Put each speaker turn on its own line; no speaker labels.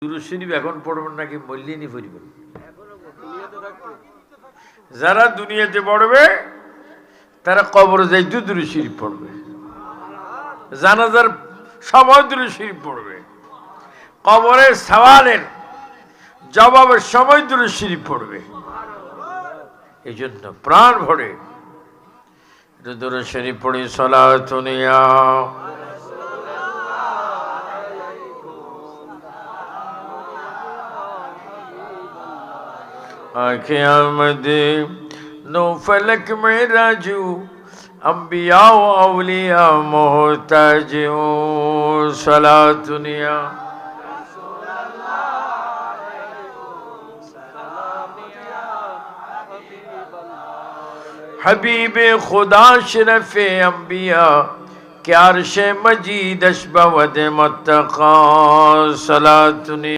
দুরূদ শরীফ এখন পড়বেন নাকি মল্লিনী পড়বেন? যারা দুনিয়াতে পড়বে তারা কবরে যাইতে দুরূদ শরীফ পড়বে, জানাজার সময় দুরূদ শরীফ পড়বে, কবরের সওয়ালের জবাবের সময় দুরূদ শরীফ পড়বে। এই জন্য প্রাণ ভরে দুরূদ শরীফ পড়ি। সালাতুন ইয়া आँखें आमदे नो फलक में राजू अम्बिया व औलिया मोहताज सलातुनिया हबीब खुदा शरफ़े अम्बिया क्या अर्श मजीद अशबा वद मुत्तक़ा सलातुनिया।